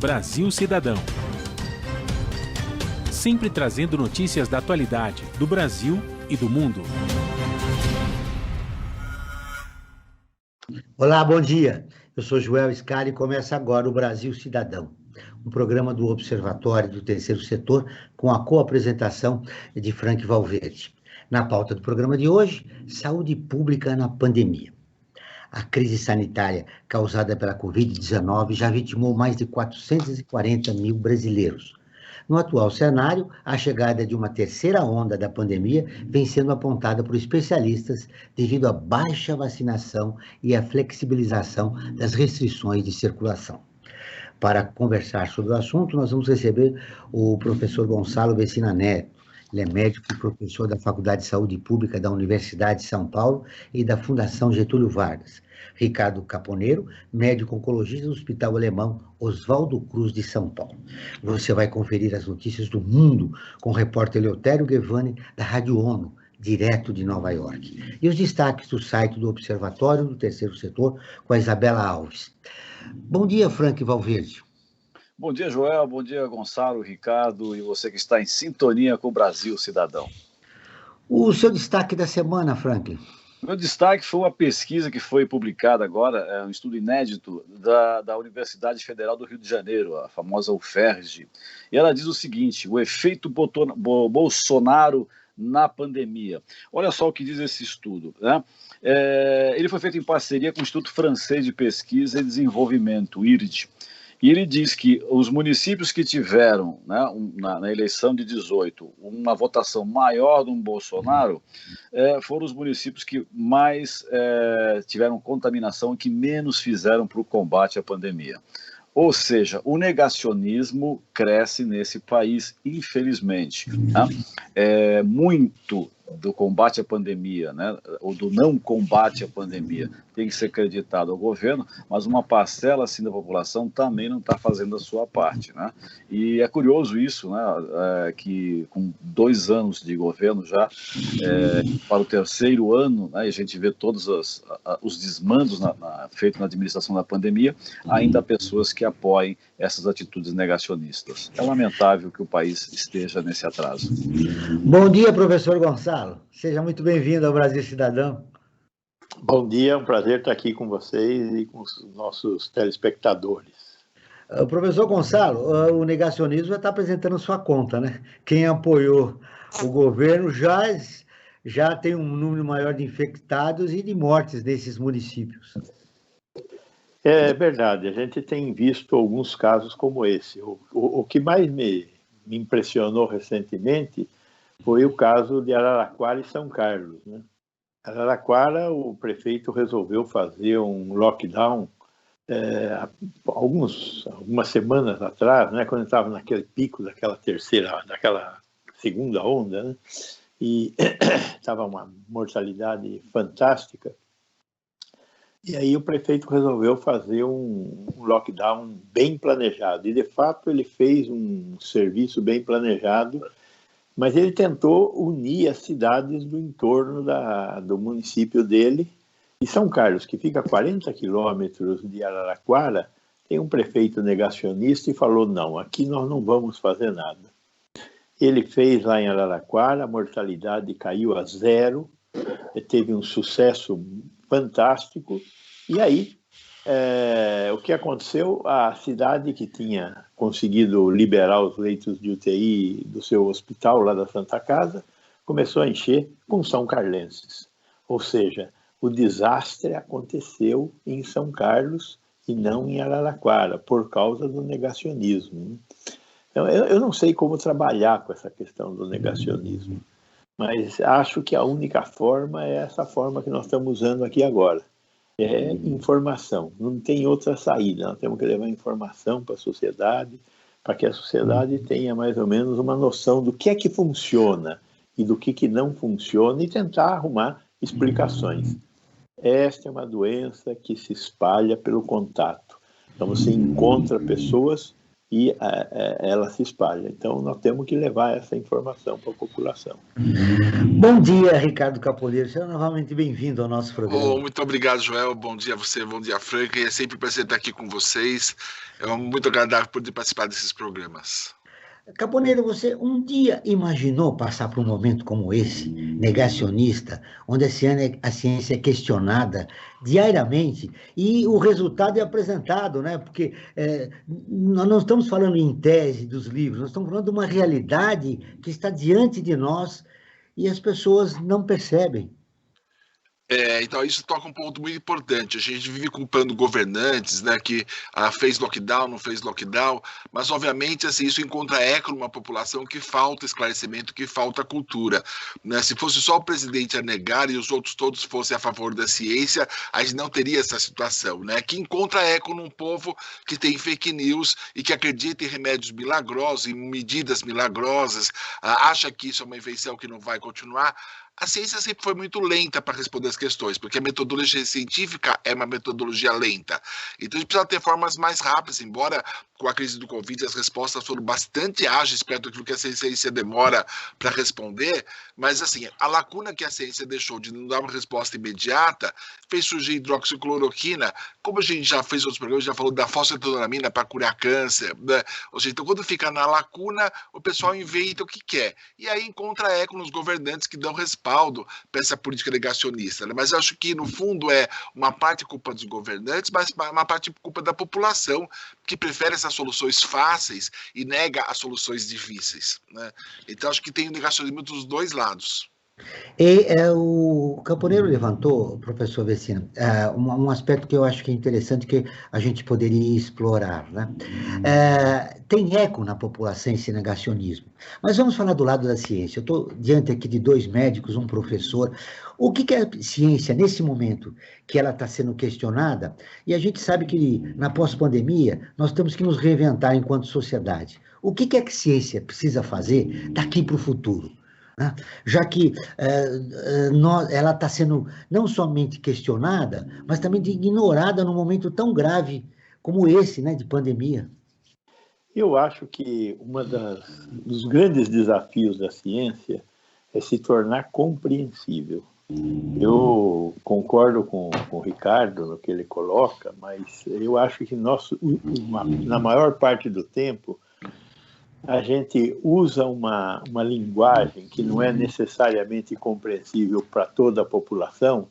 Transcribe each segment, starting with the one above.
Brasil Cidadão. Sempre trazendo notícias da atualidade do Brasil e do mundo. Olá, bom dia. Eu sou Joel Scali e começa agora o Brasil Cidadão, um programa do Observatório do Terceiro Setor com a co-apresentação de Frank Valverde. Na pauta do programa de hoje, saúde pública na pandemia. A crise sanitária causada pela Covid-19 já vitimou mais de 440 mil brasileiros. No atual cenário, a chegada de uma terceira onda da pandemia vem sendo apontada por especialistas devido à baixa vacinação e à flexibilização das restrições de circulação. Para conversar sobre o assunto, nós vamos receber o professor Gonçalo Vecina Neto. Ele é médico e professor da Faculdade de Saúde Pública da Universidade de São Paulo e da Fundação Getúlio Vargas. Ricardo Caponeiro, médico oncologista do Hospital Alemão Oswaldo Cruz de São Paulo. Você vai conferir as notícias do mundo com o repórter Eleutério Guevani, da Rádio ONU, direto de Nova York. E os destaques do site do Observatório do Terceiro Setor com a Isabela Alves. Bom dia, Frank Valverde. Bom dia, Joel. Bom dia, Gonçalo, Ricardo e você que está em sintonia com o Brasil Cidadão. O seu destaque da semana, Frank? Meu destaque foi uma pesquisa que foi publicada agora, um estudo inédito da Universidade Federal do Rio de Janeiro, a famosa UFERJ. E ela diz o seguinte: o efeito Bolsonaro na pandemia. Olha só o que diz esse estudo, né? Ele foi feito em parceria com o Instituto Francês de Pesquisa e Desenvolvimento, o IRD. E ele diz que os municípios que tiveram, né, na eleição de 18, uma votação maior do Bolsonaro, foram os municípios que mais tiveram contaminação e que menos fizeram para o combate à pandemia. Ou seja, o negacionismo cresce nesse país, infelizmente. Né? Muito do combate à pandemia, né, ou do não combate à pandemia, tem que ser acreditado ao governo, mas uma parcela assim da população também não está fazendo a sua parte, né? E é curioso isso, né, que com 2 anos de governo já, para o terceiro ano, né, a gente vê todos os desmandos feitos na administração da pandemia, ainda há pessoas que apoiem essas atitudes negacionistas. É lamentável que o país esteja nesse atraso. Bom dia, professor Gonçalo. Seja muito bem-vindo ao Brasil Cidadão. Bom dia, é um prazer estar aqui com vocês e com os nossos telespectadores. Professor Gonçalo, o negacionismo já está apresentando sua conta, né? Quem apoiou o governo já tem um número maior de infectados e de mortes nesses municípios. É verdade, a gente tem visto alguns casos como esse. O que mais me impressionou recentemente foi o caso de Araraquara e São Carlos, né? Araraquara, o prefeito resolveu fazer um lockdown algumas semanas atrás, né, quando estava naquele pico daquela segunda onda, né, e estava uma mortalidade fantástica. E aí o prefeito resolveu fazer um lockdown bem planejado. E, de fato, ele fez um serviço bem planejado, mas ele tentou unir as cidades do entorno do município dele. E São Carlos, que fica a 40 quilômetros de Araraquara, tem um prefeito negacionista e falou: não, aqui nós não vamos fazer nada. Ele fez lá em Araraquara, a mortalidade caiu a 0, teve um sucesso fantástico. E aí, o que aconteceu? A cidade que tinha conseguido liberar os leitos de UTI do seu hospital, lá da Santa Casa, começou a encher com são carlenses. Ou seja, o desastre aconteceu em São Carlos e não em Araraquara, por causa do negacionismo. Então, eu não sei como trabalhar com essa questão do negacionismo, mas acho que a única forma é essa forma que nós estamos usando aqui agora. É informação, não tem outra saída. Nós temos que levar informação para a sociedade, para que a sociedade tenha mais ou menos uma noção do que é que funciona e do que não funciona e tentar arrumar explicações. Esta é uma doença que se espalha pelo contato. Então você encontra pessoas e ela se espalha. Então, nós temos que levar essa informação para a população. Bom dia, Ricardo Caponeiro. Seja novamente bem-vindo ao nosso programa. Muito obrigado, Joel. Bom dia a você, bom dia, Frank. É sempre um prazer estar aqui com vocês. É muito agradável poder participar desses programas. Caponeiro, você um dia imaginou passar por um momento como esse, negacionista, onde a ciência é questionada diariamente e o resultado é apresentado, né? Porque nós não estamos falando em tese dos livros, nós estamos falando de uma realidade que está diante de nós e as pessoas não percebem. Então, isso toca um ponto muito importante. A gente vive culpando governantes, né, que fez lockdown, não fez lockdown, mas, obviamente, assim, isso encontra eco numa população que falta esclarecimento, que falta cultura. Né? Se fosse só o presidente a negar e os outros todos fossem a favor da ciência, a gente não teria essa situação, né? Que encontra eco num povo que tem fake news e que acredita em remédios milagrosos, em medidas milagrosas, acha que isso é uma invenção que não vai continuar. A ciência sempre foi muito lenta para responder as questões, porque a metodologia científica é uma metodologia lenta. Então a gente precisa ter formas mais rápidas, embora com a crise do Covid as respostas foram bastante ágeis perto daquilo que a ciência demora para responder, mas assim, a lacuna que a ciência deixou de não dar uma resposta imediata fez surgir hidroxicloroquina, como a gente já fez outros programas, já falou da fosfetanolamina para curar câncer, né? Ou seja, então quando fica na lacuna, o pessoal inventa o que quer, e aí encontra eco nos governantes que dão respaldo para essa política negacionista, né? Mas eu acho que no fundo é uma parte culpa dos governantes, mas uma parte culpa da população, que prefere essas soluções fáceis e nega as soluções difíceis, né? Então acho que tem o negacionismo dos dois lados. E o Caponeiro levantou, professor Vecina, um aspecto que eu acho que é interessante que a gente poderia explorar, né? Tem eco na população esse negacionismo, mas vamos falar do lado da ciência. Eu estou diante aqui de dois médicos, um professor. O que é a ciência nesse momento que ela está sendo questionada? E a gente sabe que na pós-pandemia nós temos que nos reinventar enquanto sociedade. O que é que a ciência precisa fazer daqui para o futuro? Já que ela está sendo não somente questionada, mas também ignorada num momento tão grave como esse, né, de pandemia. Eu acho que dos grandes desafios da ciência é se tornar compreensível. Eu concordo com o Ricardo no que ele coloca, mas eu acho que na maior parte do tempo a gente usa uma linguagem que não é necessariamente compreensível para toda a população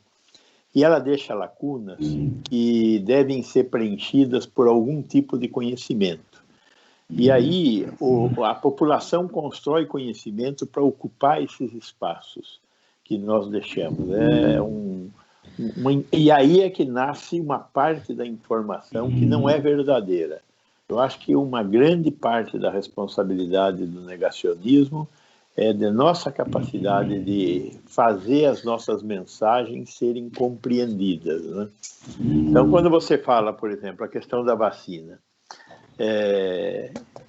e ela deixa lacunas que devem ser preenchidas por algum tipo de conhecimento. E aí a população constrói conhecimento para ocupar esses espaços que nós deixamos. E aí é que nasce uma parte da informação que não é verdadeira. Eu acho que uma grande parte da responsabilidade do negacionismo é de nossa capacidade de fazer as nossas mensagens serem compreendidas, né? Então, quando você fala, por exemplo, a questão da vacina,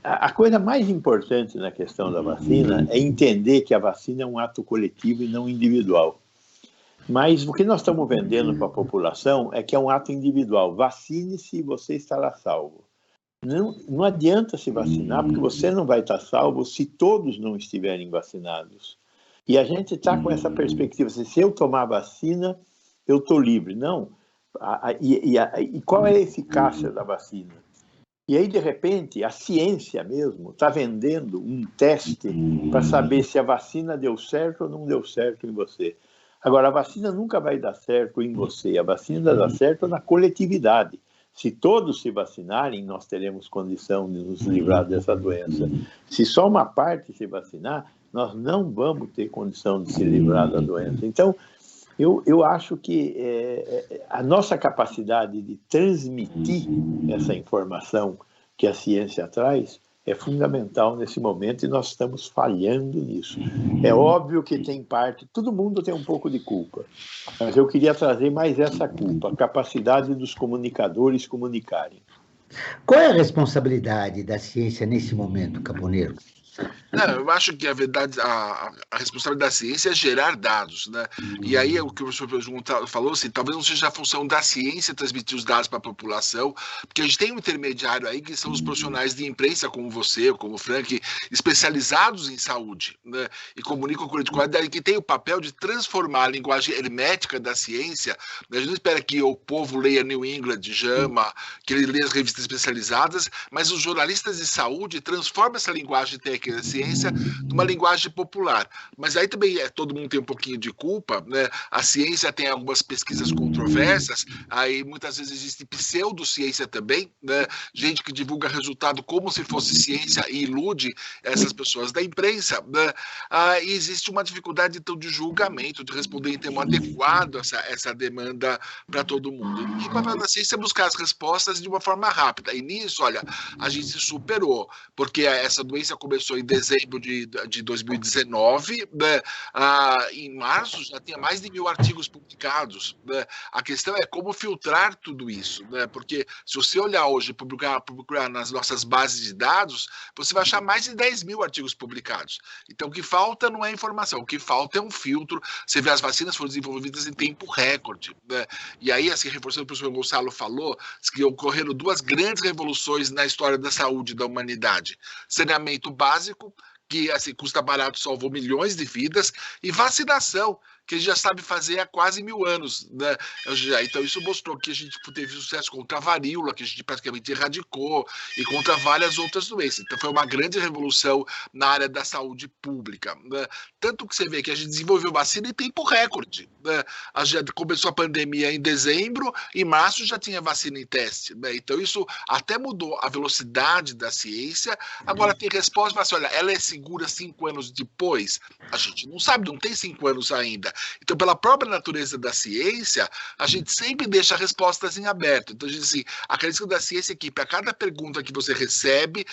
a coisa mais importante na questão da vacina é entender que a vacina é um ato coletivo e não individual. Mas o que nós estamos vendendo para a população é que é um ato individual. Vacine-se e você estará salvo. Não adianta se vacinar, porque você não vai estar salvo se todos não estiverem vacinados. E a gente está com essa perspectiva, se eu tomar vacina, eu estou livre. Não. E qual é a eficácia da vacina? E aí, de repente, a ciência mesmo está vendendo um teste para saber se a vacina deu certo ou não deu certo em você. Agora, a vacina nunca vai dar certo em você, a vacina dá certo na coletividade. Se todos se vacinarem, nós teremos condição de nos livrar dessa doença. Se só uma parte se vacinar, nós não vamos ter condição de se livrar da doença. Então, eu acho que a nossa capacidade de transmitir essa informação que a ciência traz é fundamental nesse momento e nós estamos falhando nisso. É óbvio que tem parte, todo mundo tem um pouco de culpa, mas eu queria trazer mais essa culpa, a capacidade dos comunicadores comunicarem. Qual é a responsabilidade da ciência nesse momento, Caponeiro? Não, eu acho que a verdade, a responsabilidade da ciência é gerar dados, né? E aí o que o professor falou, assim, talvez não seja a função da ciência transmitir os dados para a população, porque a gente tem um intermediário aí que são os profissionais de imprensa, como você, como o Frank, especializados em saúde, né? E comunicam com a qualidade, que tem o papel de transformar a linguagem hermética da ciência. A gente não espera que o povo leia New England, JAMA, que ele leia as revistas especializadas, mas os jornalistas de saúde transformam essa linguagem técnica da ciência numa linguagem popular. Mas aí também todo mundo tem um pouquinho de culpa, né? A ciência tem algumas pesquisas controversas, aí muitas vezes existe pseudociência também, né? Gente que divulga resultado como se fosse ciência e ilude essas pessoas da imprensa, né? E existe uma dificuldade então de julgamento, de responder em termo adequado essa demanda para todo mundo. E o papel da ciência é buscar as respostas de uma forma rápida. E nisso, olha, a gente se superou, porque essa doença começou em dezembro de 2019, né? Em março já tinha mais de 1.000 artigos publicados, né? A questão é como filtrar tudo isso, né? Porque se você olhar hoje, procurar nas nossas bases de dados, você vai achar mais de 10.000 artigos publicados. Então o que falta não é informação, o que falta é um filtro. Você vê, as vacinas foram desenvolvidas em tempo recorde, né? E aí, assim, reforçando o que o professor Gonçalo falou, que ocorreram 2 grandes revoluções na história da saúde da humanidade: saneamento básico, que assim, custa barato, salvou milhões de vidas, e vacinação, que a gente já sabe fazer há quase 1.000 anos, né? Então isso mostrou que a gente teve sucesso contra a varíola, que a gente praticamente erradicou, e contra várias outras doenças. Então foi uma grande revolução na área da saúde pública, né? Tanto que você vê que a gente desenvolveu vacina em tempo recorde, né? A gente começou a pandemia em dezembro, em março já tinha vacina em teste, né? Então isso até mudou a velocidade da ciência. Agora tem resposta, mas olha, ela é segura 5 anos depois? A gente não sabe, não tem 5 anos ainda. Então, pela própria natureza da ciência, a gente sempre deixa respostas em aberto. Então, a gente diz assim, a característica da ciência é que para cada pergunta que você recebe,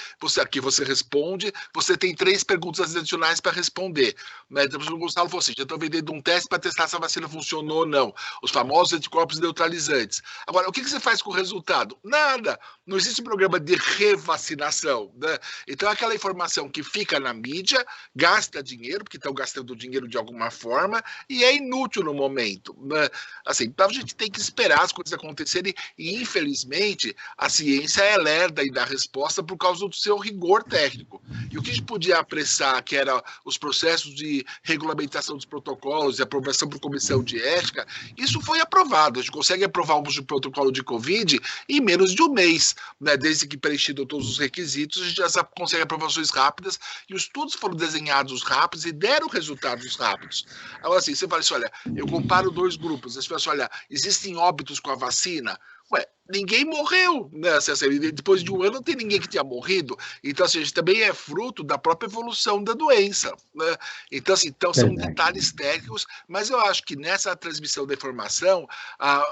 que você responde, você tem 3 perguntas adicionais para responder. Né? Então, o professor Gonçalo falou assim, já estou vendendo um teste para testar se a vacina funcionou ou não. Os famosos anticorpos neutralizantes. Agora, o que você faz com o resultado? Nada. Não existe um programa de revacinação, né? Então, aquela informação que fica na mídia, gasta dinheiro, porque estão gastando dinheiro de alguma forma, e é inútil no momento, né? Assim, então a gente tem que esperar as coisas acontecerem, e infelizmente a ciência é lerda e dá resposta por causa do seu rigor técnico. E o que a gente podia apressar, que era os processos de regulamentação dos protocolos e aprovação por comissão de ética, isso foi aprovado. A gente consegue aprovar um protocolo de Covid em menos de um mês, né? Desde que preenchido todos os requisitos, a gente já consegue aprovações rápidas, e os estudos foram desenhados rápidos e deram resultados rápidos. Agora, assim, você fala assim, olha, eu comparo 2 grupos, as pessoas, olha, existem óbitos com a vacina? Ué, ninguém morreu, né? Assim, depois de 1 ano não tem ninguém que tenha morrido. Então, assim, a gente também é fruto da própria evolução da doença, né? Então, assim, são detalhes técnicos, mas eu acho que nessa transmissão da informação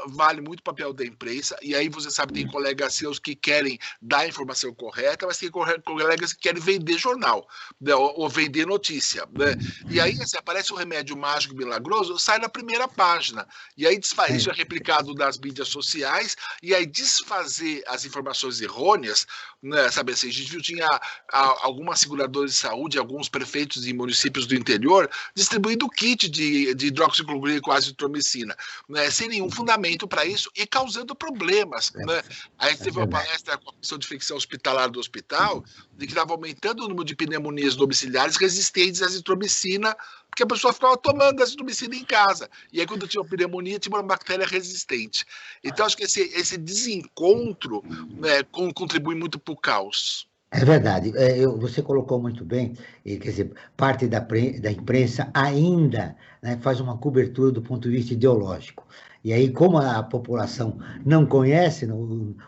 vale muito o papel da imprensa, e aí você sabe, tem colegas seus que querem dar a informação correta, mas tem colegas que querem vender jornal, né? Ou vender notícia, né? E aí, assim, aparece um remédio mágico milagroso, sai na primeira página, e aí isso é replicado nas mídias sociais, e aí desfazer as informações errôneas, né, sabe assim, a gente viu, tinha algumas seguradoras de saúde, alguns prefeitos de municípios do interior distribuindo kit de hidroxicloroquina com azitromicina, né, sem nenhum fundamento para isso e causando problemas, né? Aí teve uma palestra com a comissão de infecção hospitalar do hospital, de que estava aumentando o número de pneumonias domiciliares resistentes à azitromicina, porque a pessoa ficava tomando azitromicina em casa. E aí, quando tinha uma pneumonia, tinha uma bactéria resistente. Então, acho que esse desencontro, né, contribui muito para o caos. É verdade. Você colocou muito bem, quer dizer, parte da imprensa ainda, né, faz uma cobertura do ponto de vista ideológico. E aí, como a população não conhece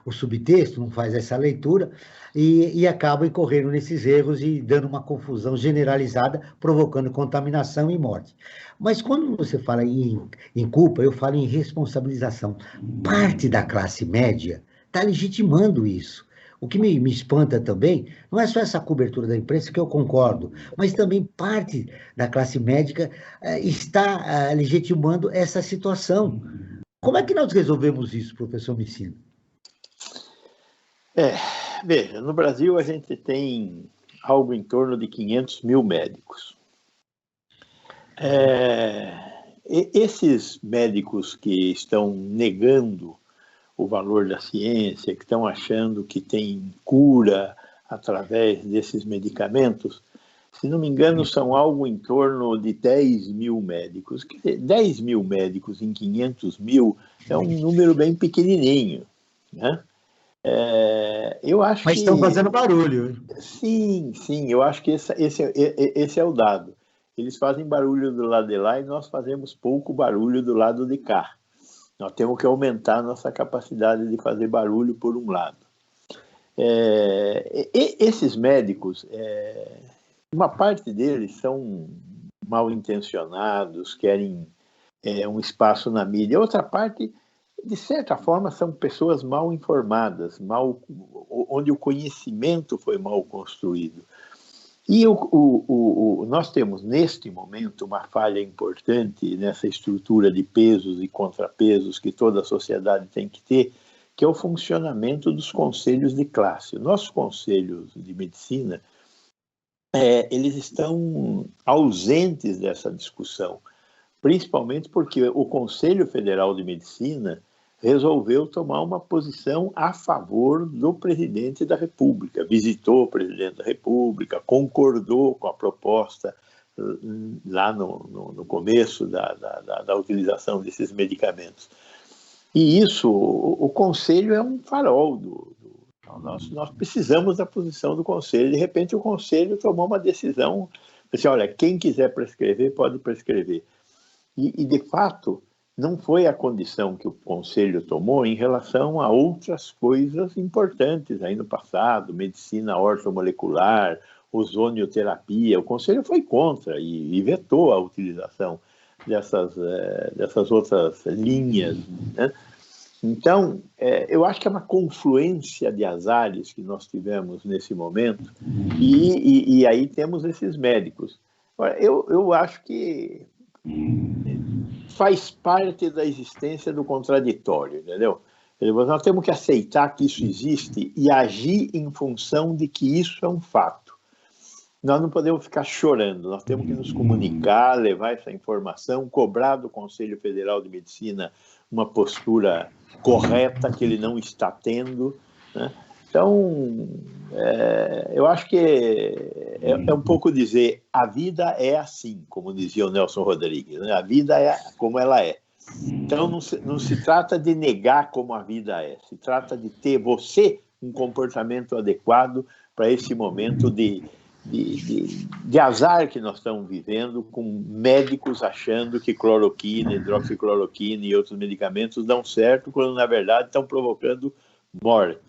o subtexto, não faz essa leitura, e acaba incorrendo nesses erros e dando uma confusão generalizada, provocando contaminação e morte. Mas quando você fala em culpa, eu falo em responsabilização. Parte da classe média está legitimando isso. O que me espanta também, não é só essa cobertura da imprensa, que eu concordo, mas também parte da classe médica está legitimando essa situação. Como é que nós resolvemos isso, professor Messina? Veja, no Brasil a gente tem algo em torno de 500 mil médicos. Esses médicos que estão negando o valor da ciência, que estão achando que tem cura através desses medicamentos, se não me engano, são algo em torno de 10 mil médicos. Quer dizer, 10 mil médicos em 500 mil é um número bem pequenininho, né? Eu acho Mas que... estão fazendo barulho. Sim, eu acho que esse é o dado. Eles fazem barulho do lado de lá e nós fazemos pouco barulho do lado de cá. Nós temos que aumentar a nossa capacidade de fazer barulho por um lado. Esses médicos, uma parte deles são mal intencionados, querem um espaço na mídia. Outra parte, de certa forma, são pessoas mal informadas, onde o conhecimento foi mal construído. E nós temos, neste momento, uma falha importante nessa estrutura de pesos e contrapesos que toda a sociedade tem que ter, que é o funcionamento dos conselhos de classe. Nossos conselhos de medicina, eles estão ausentes dessa discussão, principalmente porque o Conselho Federal de Medicina resolveu tomar uma posição a favor do presidente da República, visitou o presidente da República, concordou com a proposta lá no começo da utilização desses medicamentos. E isso, o Conselho é um farol nós precisamos da posição do Conselho. De repente, o Conselho tomou uma decisão, assim, olha, quem quiser prescrever, pode prescrever. E de fato, não foi a condição que o Conselho tomou em relação a outras coisas importantes aí no passado, medicina ortomolecular, ozonioterapia. O Conselho foi contra e vetou a utilização dessas outras linhas, né? Então, eu acho que é uma confluência de azares que nós tivemos nesse momento, e aí temos esses médicos. Agora, eu acho que faz parte da existência do contraditório, entendeu? Nós temos que aceitar que isso existe e agir em função de que isso é um fato. Nós não podemos ficar chorando, nós temos que nos comunicar, levar essa informação, cobrar do Conselho Federal de Medicina uma postura correta que ele não está tendo, né? Então, eu acho que é um pouco dizer, a vida é assim, como dizia o Nelson Rodrigues, né? A vida é como ela é. Então, não se trata de negar como a vida é, se trata de ter você um comportamento adequado para esse momento de azar que nós estamos vivendo, com médicos achando que cloroquina, hidroxicloroquina e outros medicamentos dão certo, quando na verdade estão provocando morte.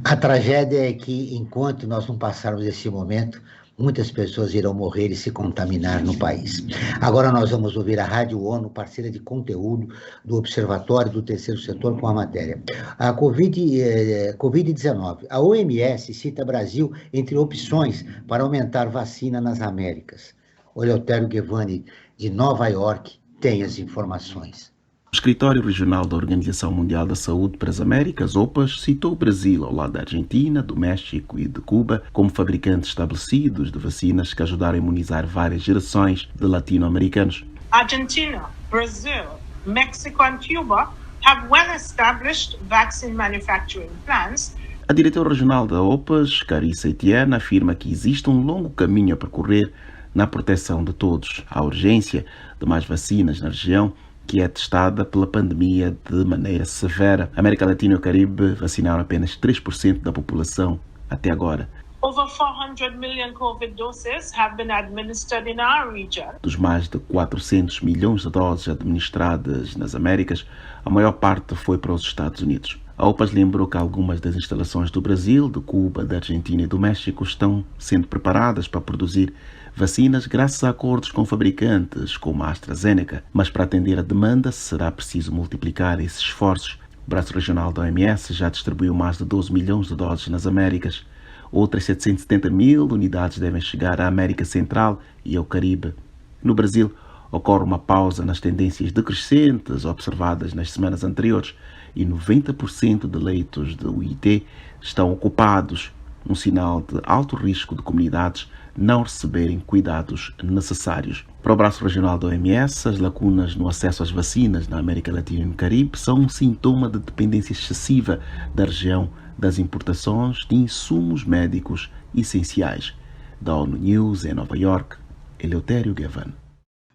A tragédia é que, enquanto nós não passarmos esse momento, muitas pessoas irão morrer e se contaminar no país. Agora nós vamos ouvir a Rádio ONU, parceira de conteúdo do Observatório do Terceiro Setor, com a matéria. A Covid-19. A OMS cita Brasil entre opções para aumentar vacina nas Américas. O Eleutério Gevani, de Nova York, tem as informações. O Escritório Regional da Organização Mundial da Saúde para as Américas, OPAS, citou o Brasil ao lado da Argentina, do México e de Cuba como fabricantes estabelecidos de vacinas que ajudaram a imunizar várias gerações de latino-americanos. Argentina, Brazil, Mexico and Cuba have well-established vaccine manufacturing plants. A diretora regional da OPAS, Carissa Etienne, afirma que existe um longo caminho a percorrer na proteção de todos. Há urgência de mais vacinas na região, que é testada pela pandemia de maneira severa. A América Latina e o Caribe vacinaram apenas 3% da população até agora. Over 400 million COVID doses have been administered in our region. Dos mais de 400 milhões de doses administradas nas Américas, a maior parte foi para os Estados Unidos. A OPAS lembrou que algumas das instalações do Brasil, de Cuba, da Argentina e do México estão sendo preparadas para produzir vacinas graças a acordos com fabricantes como a AstraZeneca, mas para atender a demanda será preciso multiplicar esses esforços. O braço regional da OMS já distribuiu mais de 12 milhões de doses nas Américas. Outras 770 mil unidades devem chegar à América Central e ao Caribe. No Brasil, ocorre uma pausa nas tendências decrescentes observadas nas semanas anteriores e 90% de leitos de UTI estão ocupados. um sinal de alto risco de comunidades não receberem cuidados necessários. Para o braço regional da OMS, as lacunas no acesso às vacinas na América Latina e no Caribe são um sintoma de dependência excessiva da região das importações de insumos médicos essenciais. Da ONU News, em Nova York, Eleutério Gavan.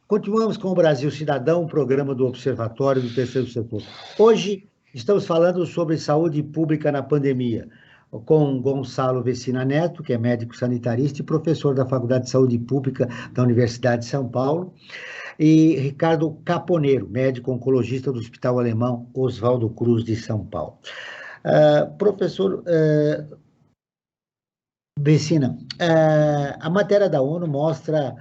Continuamos com o Brasil Cidadão, um programa do Observatório do Terceiro Setor. Hoje estamos falando sobre saúde pública na pandemia, com Gonçalo Vecina Neto, que é médico sanitarista e professor da Faculdade de Saúde Pública da Universidade de São Paulo, e Ricardo Caponeiro, médico oncologista do Hospital Alemão Oswaldo Cruz de São Paulo. Professor Vecina, a matéria da ONU mostra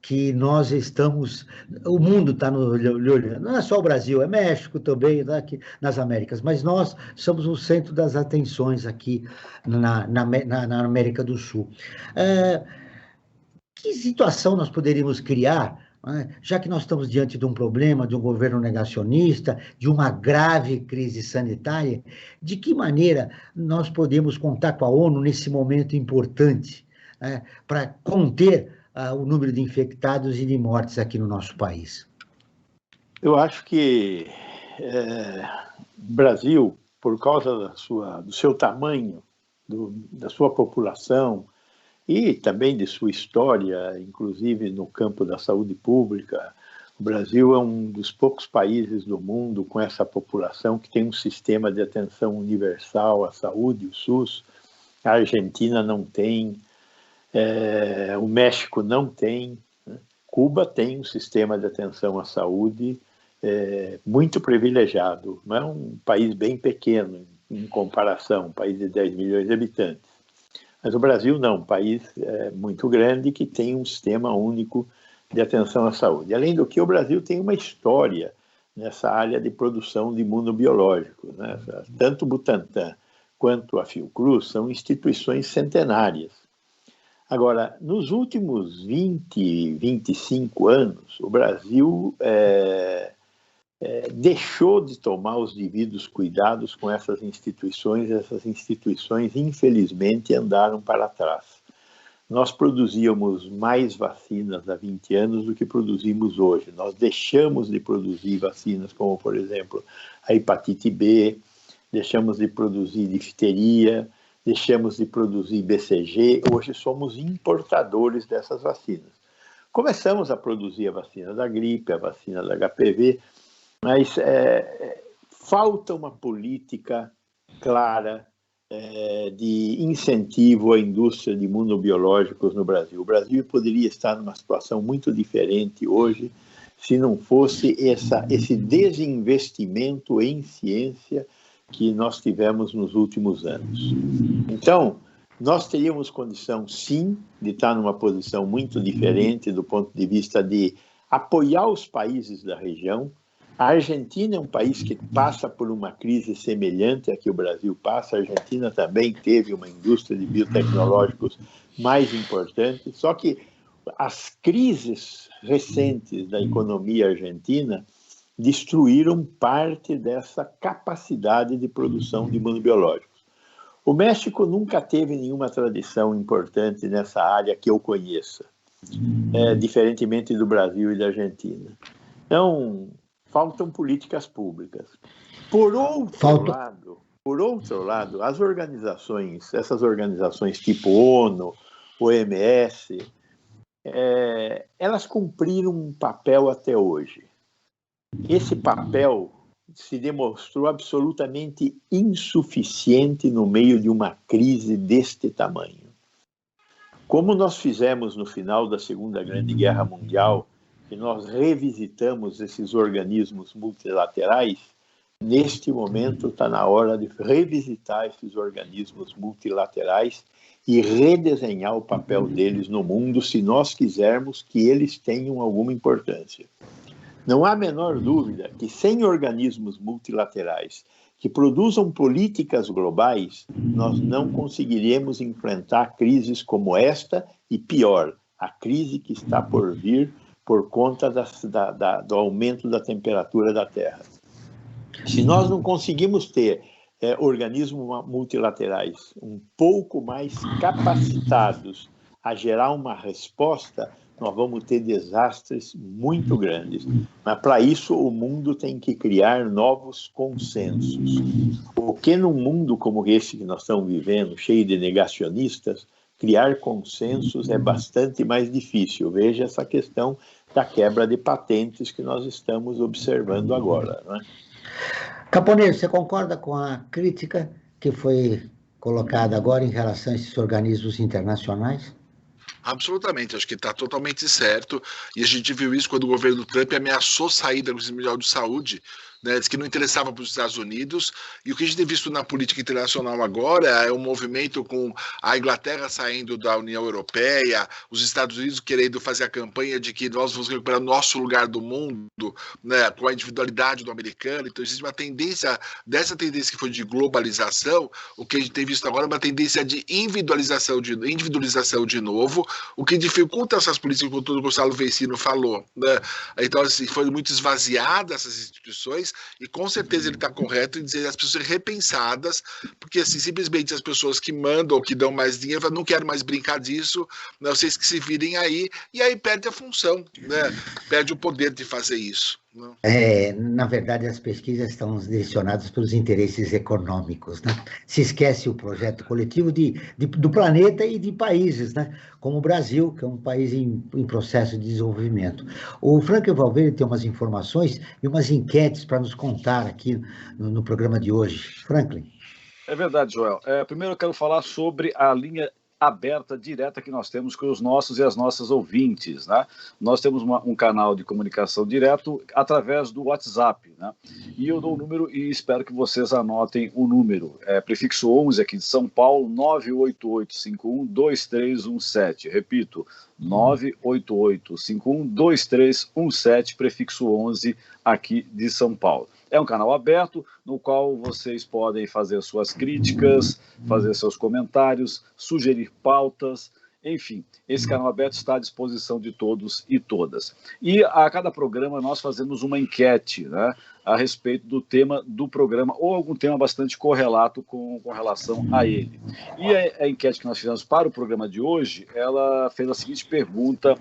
que nós estamos, o mundo está olhando, não é só o Brasil, é México também, aqui nas Américas, mas nós somos o centro das atenções aqui na América do Sul. Que situação nós poderíamos criar, já que nós estamos diante de um problema, de um governo negacionista, de uma grave crise sanitária, de que maneira nós podemos contar com a ONU nesse momento importante, para conter o número de infectados e de mortes aqui no nosso país? Eu acho que o Brasil, por causa do seu tamanho, da sua população e também de sua história, inclusive no campo da saúde pública, o Brasil é um dos poucos países do mundo com essa população que tem um sistema de atenção universal à saúde, o SUS. A Argentina não tem, o México não tem, né? Cuba tem um sistema de atenção à saúde muito privilegiado, não é um país bem pequeno em comparação, um país de 10 milhões de habitantes. Mas o Brasil não, um país muito grande que tem um sistema único de atenção à saúde. Além do que, o Brasil tem uma história nessa área de produção de imunobiológicos, né? Tanto o Butantan quanto a Fiocruz são instituições centenárias. Agora, nos últimos 20, 25 anos, o Brasil deixou de tomar os devidos cuidados com essas instituições infelizmente andaram para trás. Nós produzíamos mais vacinas há 20 anos do que produzimos hoje. Nós deixamos de produzir vacinas como, por exemplo, a hepatite B, deixamos de produzir difteria, deixamos de produzir BCG, hoje somos importadores dessas vacinas. Começamos a produzir a vacina da gripe, a vacina da HPV, mas falta uma política clara de incentivo à indústria de imunobiológicos no Brasil. O Brasil poderia estar numa situação muito diferente hoje se não fosse esse desinvestimento em ciência que nós tivemos nos últimos anos. Então, nós teríamos condição, sim, de estar numa posição muito diferente do ponto de vista de apoiar os países da região. A Argentina é um país que passa por uma crise semelhante à que o Brasil passa. A Argentina também teve uma indústria de biotecnológicos mais importante, só que as crises recentes da economia argentina destruíram parte dessa capacidade de produção de imunobiológicos. O México nunca teve nenhuma tradição importante nessa área que eu conheça, diferentemente do Brasil e da Argentina. Então, faltam políticas públicas. Por outro lado, as organizações, essas organizações tipo ONU, OMS, elas cumpriram um papel até hoje. Esse papel se demonstrou absolutamente insuficiente no meio de uma crise deste tamanho. Como nós fizemos no final da Segunda Grande Guerra Mundial, que nós revisitamos esses organismos multilaterais, neste momento está na hora de revisitar esses organismos multilaterais e redesenhar o papel deles no mundo, se nós quisermos que eles tenham alguma importância. Não há a menor dúvida que sem organismos multilaterais que produzam políticas globais, nós não conseguiremos enfrentar crises como esta e, pior, a crise que está por vir por conta do aumento da temperatura da Terra. Se nós não conseguimos ter organismos multilaterais um pouco mais capacitados a gerar uma resposta, nós vamos ter desastres muito grandes. Mas, para isso, o mundo tem que criar novos consensos. Porque num mundo como esse que nós estamos vivendo, cheio de negacionistas, criar consensos é bastante mais difícil. Veja essa questão da quebra de patentes que nós estamos observando agora, não é? Caponeiro, você concorda com a crítica que foi colocada agora em relação a esses organismos internacionais? Absolutamente, acho que está totalmente certo, e a gente viu isso quando o governo Trump ameaçou sair da Organização Mundial de Saúde, né, disse que não interessava para os Estados Unidos, e o que a gente tem visto na política internacional agora é um movimento com a Inglaterra saindo da União Europeia, os Estados Unidos querendo fazer a campanha de que nós vamos recuperar nosso lugar do mundo, né, com a individualidade do americano. Então existe uma tendência, dessa tendência que foi de globalização, o que a gente tem visto agora é uma tendência de individualização de novo, o que dificulta essas políticas, como o Gonçalo Vecino falou, né? Então assim, foram muito esvaziadas essas instituições, e com certeza ele está correto em dizer as pessoas repensadas, porque assim, simplesmente as pessoas que mandam ou que dão mais dinheiro falam, não quero mais brincar disso, né, vocês que se virem aí, e aí perde a função, né, perde o poder de fazer isso. Na verdade, as pesquisas estão direcionadas pelos interesses econômicos, né? Se esquece o projeto coletivo do planeta e de países, né? Como o Brasil, que é um país em processo de desenvolvimento. O Franklin Valverde tem umas informações e umas enquetes para nos contar aqui no programa de hoje. Franklin. É verdade, Joel. Primeiro eu quero falar sobre a linha aberta, direta, que nós temos com os nossos e as nossas ouvintes, né? Nós temos um canal de comunicação direto através do WhatsApp, né? E eu dou o número e espero que vocês anotem o número. Prefixo 11 aqui de São Paulo, 988512317. Repito, 988512317, prefixo 11 aqui de São Paulo. É um canal aberto, no qual vocês podem fazer suas críticas, fazer seus comentários, sugerir pautas, enfim, esse canal aberto está à disposição de todos e todas. E a cada programa nós fazemos uma enquete, né, a respeito do tema do programa, ou algum tema bastante correlato com relação a ele. E a enquete que nós fizemos para o programa de hoje, ela fez a seguinte pergunta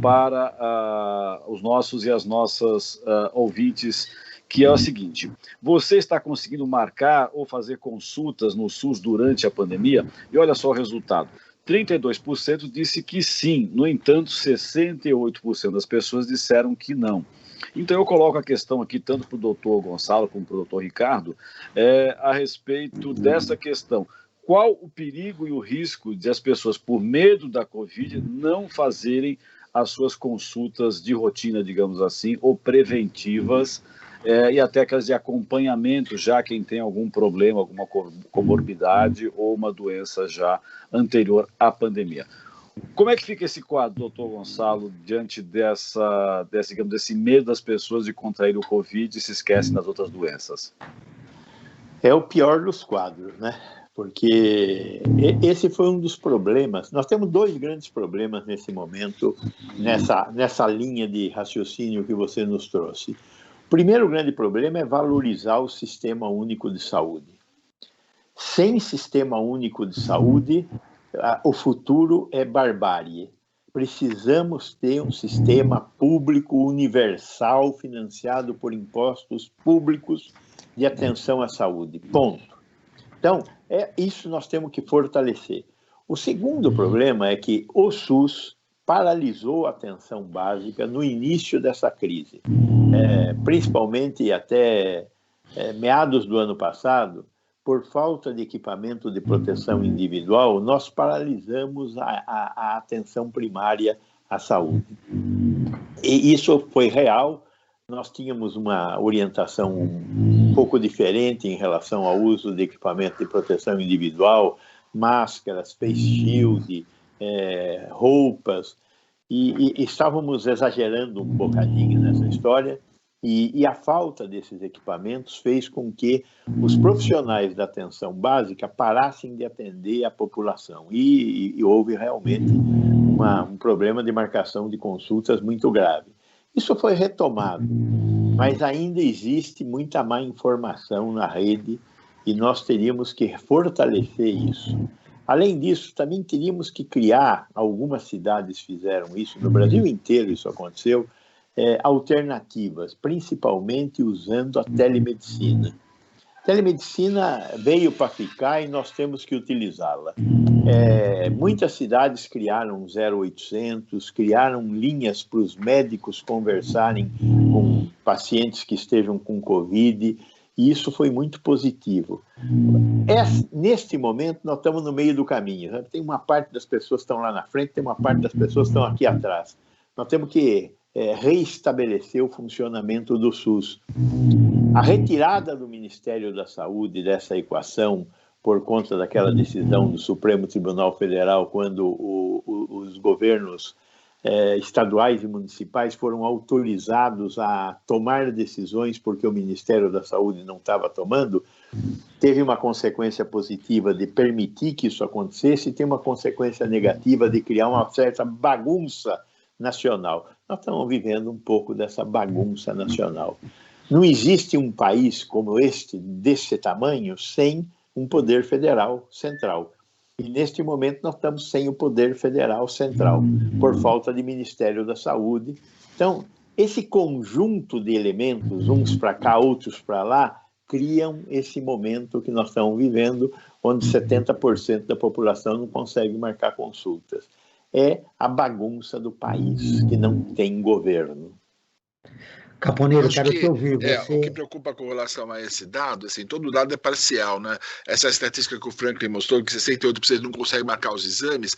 para os nossos e as nossas ouvintes, que é o seguinte: você está conseguindo marcar ou fazer consultas no SUS durante a pandemia? E olha só o resultado. 32% disse que sim, no entanto, 68% das pessoas disseram que não. Então eu coloco a questão aqui, tanto para o doutor Gonçalo como para o doutor Ricardo, a respeito dessa questão. Qual o perigo e o risco de as pessoas, por medo da Covid, não fazerem as suas consultas de rotina, digamos assim, ou preventivas, e até aquelas de acompanhamento, já quem tem algum problema, alguma comorbidade ou uma doença já anterior à pandemia. Como é que fica esse quadro, doutor Gonçalo, diante desse medo das pessoas de contrair o Covid e se esquecem das outras doenças? É o pior dos quadros, né? Porque esse foi um dos problemas. Nós temos dois grandes problemas nesse momento, nessa linha de raciocínio que você nos trouxe. O primeiro grande problema é valorizar o Sistema Único de Saúde. Sem Sistema Único de Saúde, o futuro é barbárie. Precisamos ter um sistema público universal, financiado por impostos públicos, de atenção à saúde. Ponto. Então, isso nós temos que fortalecer. O segundo problema é que o SUS paralisou a atenção básica no início dessa crise. Principalmente até meados do ano passado, por falta de equipamento de proteção individual, nós paralisamos a atenção primária à saúde. E isso foi real. Nós tínhamos uma orientação um pouco diferente em relação ao uso de equipamento de proteção individual, máscaras, face shield, roupas, e estávamos exagerando um bocadinho nessa história, e a falta desses equipamentos fez com que os profissionais da atenção básica parassem de atender a população, e houve realmente um problema de marcação de consultas muito grave. Isso foi retomado, mas ainda existe muita má informação na rede e nós teríamos que fortalecer isso. Além disso, também teríamos que criar, algumas cidades fizeram isso, no Brasil inteiro isso aconteceu, alternativas, principalmente usando a telemedicina. A telemedicina veio para ficar e nós temos que utilizá-la. Muitas cidades criaram 0800, criaram linhas para os médicos conversarem com pacientes que estejam com Covid, e isso foi muito positivo. Neste momento, nós estamos no meio do caminho. Né? Tem uma parte das pessoas que estão lá na frente, tem uma parte das pessoas que estão aqui atrás. Nós temos que reestabelecer o funcionamento do SUS. A retirada do Ministério da Saúde dessa equação, por conta daquela decisão do Supremo Tribunal Federal, quando os governos estaduais e municipais foram autorizados a tomar decisões porque o Ministério da Saúde não estava tomando, teve uma consequência positiva de permitir que isso acontecesse e tem uma consequência negativa de criar uma certa bagunça nacional. Nós estamos vivendo um pouco dessa bagunça nacional. Não existe um país como este, desse tamanho, sem um poder federal central. E, neste momento, nós estamos sem o poder federal central, por falta de Ministério da Saúde. Então, esse conjunto de elementos, uns para cá, outros para lá, criam esse momento que nós estamos vivendo, onde 70% da população não consegue marcar consultas. É a bagunça do país, que não tem governo. Caponeiro, quero te ouvir. O que preocupa com relação a esse dado, assim, todo dado é parcial, né? Essa estatística que o Franklin mostrou, que 68% não consegue marcar os exames,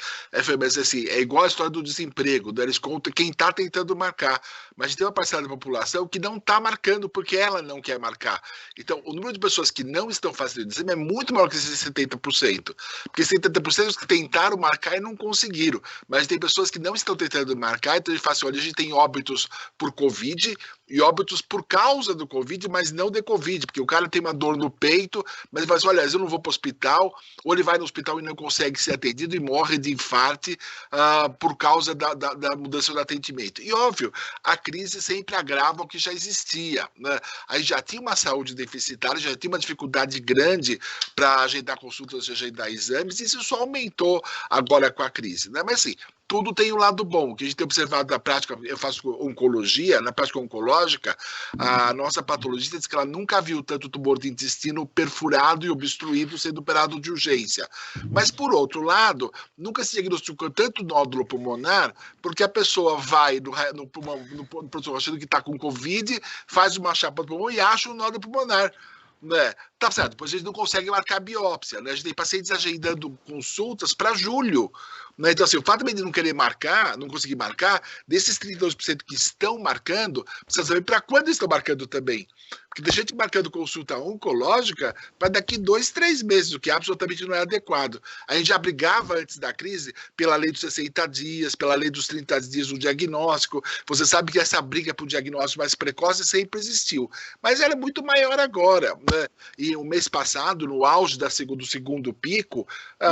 mas assim, é igual a história do desemprego, né? Eles contam quem está tentando marcar, mas a gente tem uma parcela da população que não está marcando porque ela não quer marcar. Então, o número de pessoas que não estão fazendo o exame é muito maior que esses 70%, porque 70% os que tentaram marcar e não conseguiram, mas tem pessoas que não estão tentando marcar, então a gente fala assim, olha, a gente tem óbitos por Covid, e óbitos por causa do Covid, mas não de Covid, porque o cara tem uma dor no peito, mas ele fala assim, olha, eu não vou para o hospital, ou ele vai no hospital e não consegue ser atendido e morre de infarto por causa da mudança do atendimento. E, óbvio, a crise sempre agrava o que já existia, né? Aí já tinha uma saúde deficitária, já tinha uma dificuldade grande para agendar consultas e agendar exames, e isso só aumentou agora com a crise, né? Mas, assim, tudo tem um lado bom, que a gente tem observado na prática, eu faço oncologia, na prática oncológica, a nossa patologista diz que ela nunca viu tanto tumor de intestino perfurado e obstruído sendo operado de urgência. Mas, por outro lado, nunca se diagnosticou tanto nódulo pulmonar, porque a pessoa vai no pronto achando que está com Covid, faz uma chapa do pulmão e acha um nódulo pulmonar. Né? Tá certo, depois a gente não consegue marcar biópsia, né? A gente tem pacientes agendando consultas para julho, né? Então, assim, o fato de não querer marcar, não conseguir marcar, desses 32% que estão marcando, precisa saber para quando estão marcando também. Porque tem gente marcando consulta oncológica para daqui 2, 3 meses, o que absolutamente não é adequado. A gente já brigava antes da crise pela lei dos 60 dias, pela lei dos 30 dias do diagnóstico. Você sabe que essa briga por diagnóstico mais precoce sempre existiu, mas ela é muito maior agora, né? E o mês passado, no auge do segundo pico,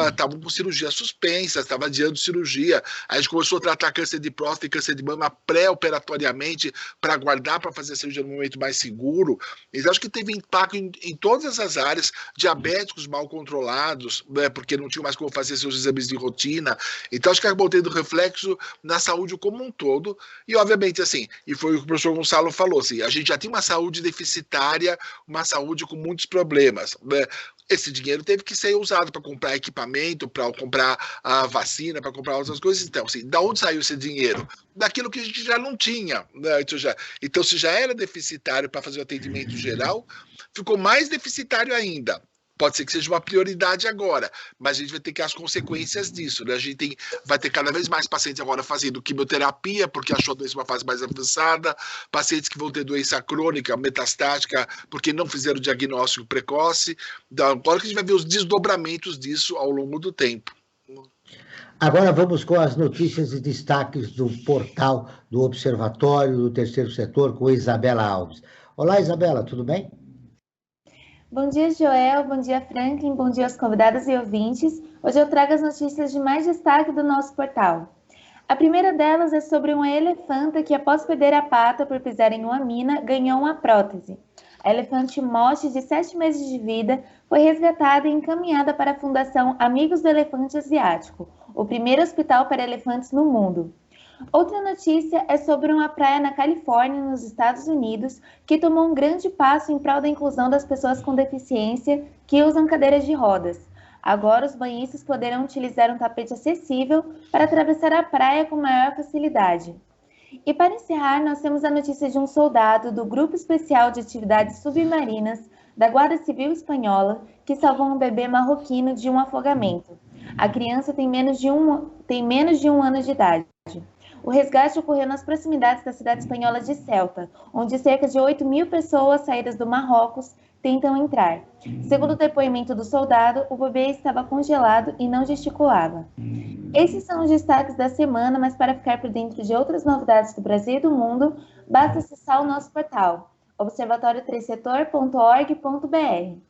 estavam com cirurgia suspensa, estava adiando cirurgia. A gente começou a tratar câncer de próstata e câncer de mama pré-operatoriamente para aguardar para fazer a cirurgia no momento mais seguro. Então, acho que teve impacto em todas as áreas, diabéticos mal controlados, né, porque não tinham mais como fazer seus exames de rotina. Então, acho que acabou tendo reflexo na saúde como um todo. E, obviamente, assim, e foi o que o professor Gonçalo falou, assim, a gente já tinha uma saúde deficitária, uma saúde com muitos problemas, né? Esse dinheiro teve que ser usado para comprar equipamento, para comprar a vacina, para comprar outras coisas. Então, assim, da onde saiu esse dinheiro? Daquilo que a gente já não tinha, né? Então, se já era deficitário para fazer o atendimento geral, ficou mais deficitário ainda. Pode ser que seja uma prioridade agora, mas a gente vai ter que as consequências disso, né? A gente vai ter cada vez mais pacientes agora fazendo quimioterapia, porque achou a doença uma fase mais avançada, pacientes que vão ter doença crônica, metastática, porque não fizeram diagnóstico precoce. Então, agora que a gente vai ver os desdobramentos disso ao longo do tempo. Agora vamos com as notícias e destaques do portal do Observatório do Terceiro Setor, com Isabela Alves. Olá, Isabela, tudo bem? Bom dia, Joel. Bom dia, Franklin. Bom dia aos convidados e ouvintes. Hoje eu trago as notícias de mais destaque do nosso portal. A primeira delas é sobre uma elefanta que, após perder a pata por pisar em uma mina, ganhou uma prótese. A elefante moche, de 7 meses de vida, foi resgatada e encaminhada para a Fundação Amigos do Elefante Asiático, o primeiro hospital para elefantes no mundo. Outra notícia é sobre uma praia na Califórnia, nos Estados Unidos, que tomou um grande passo em prol da inclusão das pessoas com deficiência que usam cadeiras de rodas. Agora, os banhistas poderão utilizar um tapete acessível para atravessar a praia com maior facilidade. E para encerrar, nós temos a notícia de um soldado do Grupo Especial de Atividades Submarinas da Guarda Civil Espanhola que salvou um bebê marroquino de um afogamento. A criança tem menos de um ano de idade. O resgate ocorreu nas proximidades da cidade espanhola de Ceuta, onde cerca de 8.000 pessoas saídas do Marrocos tentam entrar. Segundo o depoimento do soldado, o bebê estava congelado e não gesticulava. Esses são os destaques da semana, mas para ficar por dentro de outras novidades do Brasil e do mundo, basta acessar o nosso portal, observatório3setor.org.br.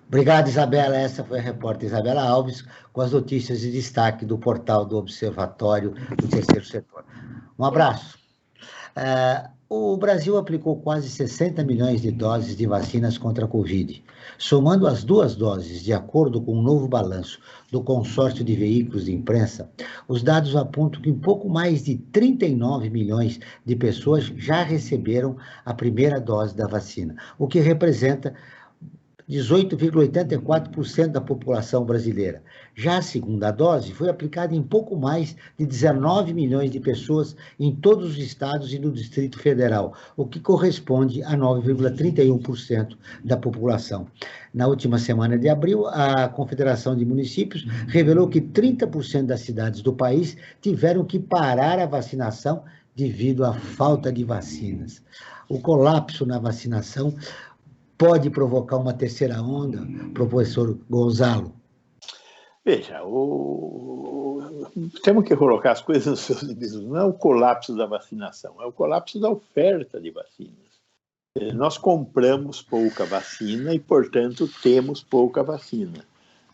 Obrigado, Isabela. Essa foi a repórter Isabela Alves com as notícias de destaque do portal do Observatório do Terceiro Setor. Um abraço. O Brasil aplicou quase 60 milhões de doses de vacinas contra a Covid. Somando as 2 doses, de acordo com um novo balanço do consórcio de veículos de imprensa, os dados apontam que pouco mais de 39 milhões de pessoas já receberam a primeira dose da vacina, o que representa 18,84% da população brasileira. Já a segunda dose foi aplicada em pouco mais de 19 milhões de pessoas em todos os estados e no Distrito Federal, o que corresponde a 9,31% da população. Na última semana de abril, a Confederação de Municípios revelou que 30% das cidades do país tiveram que parar a vacinação devido à falta de vacinas. O colapso na vacinação pode provocar uma terceira onda, professor Gonzalo? Veja, temos que colocar as coisas nos seus limites. Não é o colapso da vacinação, é o colapso da oferta de vacinas. Nós compramos pouca vacina e, portanto, temos pouca vacina,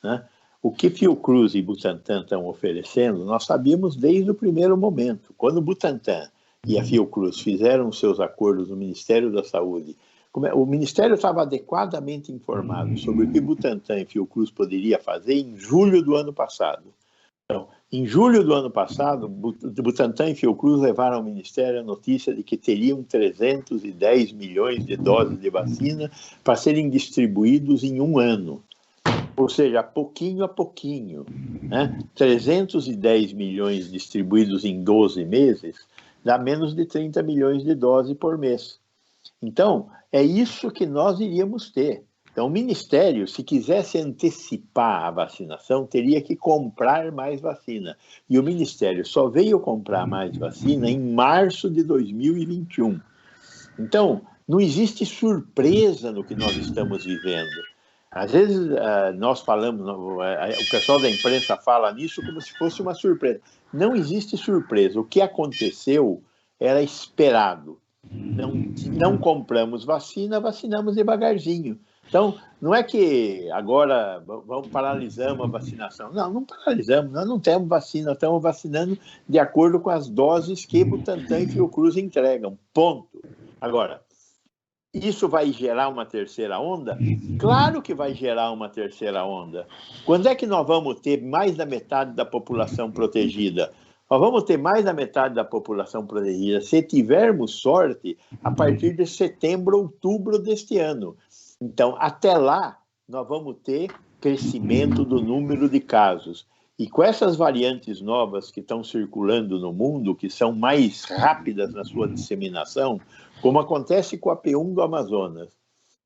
né? O que Fiocruz e Butantan estão oferecendo, nós sabíamos desde o primeiro momento. Quando o Butantan e a Fiocruz fizeram seus acordos no Ministério da Saúde, o Ministério estava adequadamente informado sobre o que Butantan e Fiocruz poderia fazer em julho do ano passado. Então, em julho do ano passado, Butantan e Fiocruz levaram ao Ministério a notícia de que teriam 310 milhões de doses de vacina para serem distribuídos em um ano. Ou seja, pouquinho a pouquinho, né? 310 milhões distribuídos em 12 meses dá menos de 30 milhões de doses por mês. Então, é isso que nós iríamos ter. Então, o Ministério, se quisesse antecipar a vacinação, teria que comprar mais vacina. E o Ministério só veio comprar mais vacina em março de 2021. Então, não existe surpresa no que nós estamos vivendo. Às vezes, nós falamos, o pessoal da imprensa fala nisso como se fosse uma surpresa. Não existe surpresa. O que aconteceu era esperado. Não compramos vacina, vacinamos devagarzinho. Então, não é que agora paralisamos a vacinação. Não paralisamos, nós não temos vacina, estamos vacinando de acordo com as doses que Butantan e Fiocruz entregam, ponto. Agora, isso vai gerar uma terceira onda? Claro que vai gerar uma terceira onda. Quando é que nós vamos ter mais da metade da população protegida? Nós vamos ter mais da metade da população protegida, se tivermos sorte, a partir de setembro, outubro deste ano. Então, até lá, nós vamos ter crescimento do número de casos. E com essas variantes novas que estão circulando no mundo, que são mais rápidas na sua disseminação, como acontece com a P1 do Amazonas,